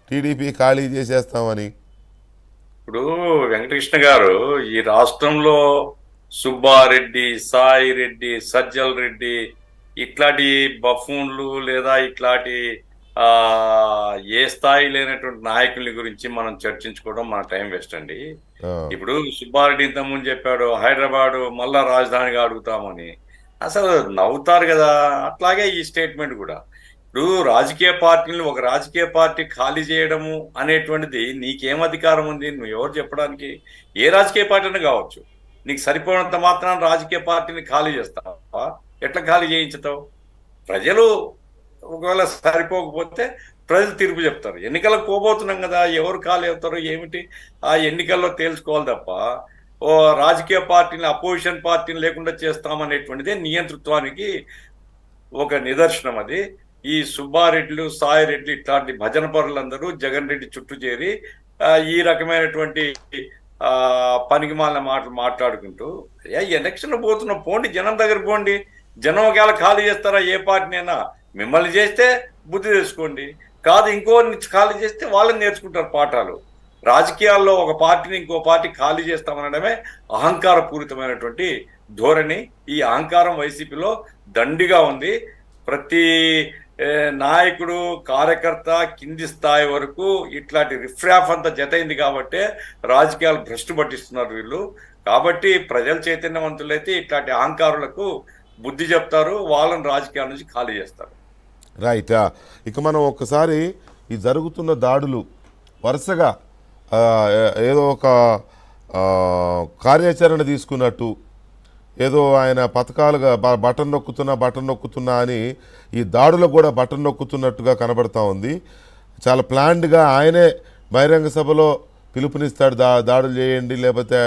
TDP ఖాళీ చేసేస్తామని. ఇప్పుడు వెంకటకృష్ణ గారు ఈ రాష్ట్రంలో సుబ్బారెడ్డి, సాయి రెడ్డి, సజ్జల్ రెడ్డి ఇట్లాంటి బఫూన్లు లేదా ఇట్లాంటి ఆ ఏ స్థాయి లేనటువంటి నాయకుల గురించి మనం చర్చించుకోవడం మన టైం వేస్ట్ అండి. ఆ, ఇప్పుడు సుబ్బారెడ్డి ఇంతకుముందు చెప్పాడు హైదరాబాదు మళ్ళా రాజధానిగా అడుగుతామని. అసలు నవ్వుతారు కదా. అట్లాగే ఈ స్టేట్మెంట్ కూడా. ఇప్పుడు రాజకీయ పార్టీని ఒక రాజకీయ పార్టీ ఖాళీ చేయడము అనేటువంటిది నీకేం అధికారం ఉంది? నువ్వు ఎవరు చెప్పడానికి? ఏ రాజకీయ పార్టీ అయినా కావచ్చు. నీకు సరిపోయినంత మాత్రాన రాజకీయ పార్టీని ఖాళీ చేస్తావా? ఎట్లా ఖాళీ చేయించుతావు? ప్రజలు ఒకవేళ సరిపోకపోతే ప్రజలు తీర్పు చెప్తారు. ఎన్నికలకు పోబోతున్నాం కదా, ఎవరు ఖాళీ అవుతారో ఏమిటి ఆ ఎన్నికల్లో తేల్చుకోవాలి తప్ప ఓ రాజకీయ పార్టీని అపోజిషన్ పార్టీని లేకుండా చేస్తామనేటువంటిదే నియంతృత్వానికి ఒక నిదర్శనం. అది ఈ సుబ్బారెడ్డిలు, సాయి రెడ్డి ఇట్లాంటి భజన పరులందరూ జగన్ రెడ్డి చుట్టూ చేరి ఈ రకమైనటువంటి ఆ పనికిమాలిన మాటలు మాట్లాడుకుంటూ ఎలక్షన్ పోతున్న పోండి, జనం దగ్గర పోండి. జనం ఒకవేళ ఖాళీ చేస్తారా ఏ పార్టీనైనా? మిమ్మల్ని చేస్తే బుద్ధి తెచ్చుకోండి, కాదు ఇంకోని ఖాళీ చేస్తే వాళ్ళని నేర్చుకుంటారు పాఠాలు. రాజకీయాల్లో ఒక పార్టీని ఇంకో పార్టీ ఖాళీ చేస్తామనడమే అహంకారపూరితమైనటువంటి ధోరణి. ఈ అహంకారం వైసీపీలో దండిగా ఉంది. ప్రతి నాయకుడు, కార్యకర్త కింది స్థాయి వరకు ఇట్లాంటి రిఫ్రాఫ్ అంతా జతైంది కాబట్టే రాజకీయాలు భ్రష్టు పట్టిస్తున్నారు వీళ్ళు. కాబట్టి ప్రజలు చైతన్యవంతులైతే ఇట్లాంటి అహంకారులకు బుద్ధి చెప్తారు, వాళ్ళని రాజకీయాల నుంచి ఖాళీ చేస్తారు. రైట్. ఇక మనం ఒక్కసారి ఈ జరుగుతున్న దాడులు వరుసగా ఏదో ఒక కార్యాచరణ తీసుకున్నట్టు, ఏదో ఆయన పథకాలుగా బటన్ నొక్కుతున్నా అని ఈ దాడులకు కూడా బటన్ నొక్కుతున్నట్టుగా కనబడతా ఉంది. చాలా ప్లాన్డ్గా ఆయనే బహిరంగ సభలో పిలుపునిస్తాడు, దాడులు చేయండి లేకపోతే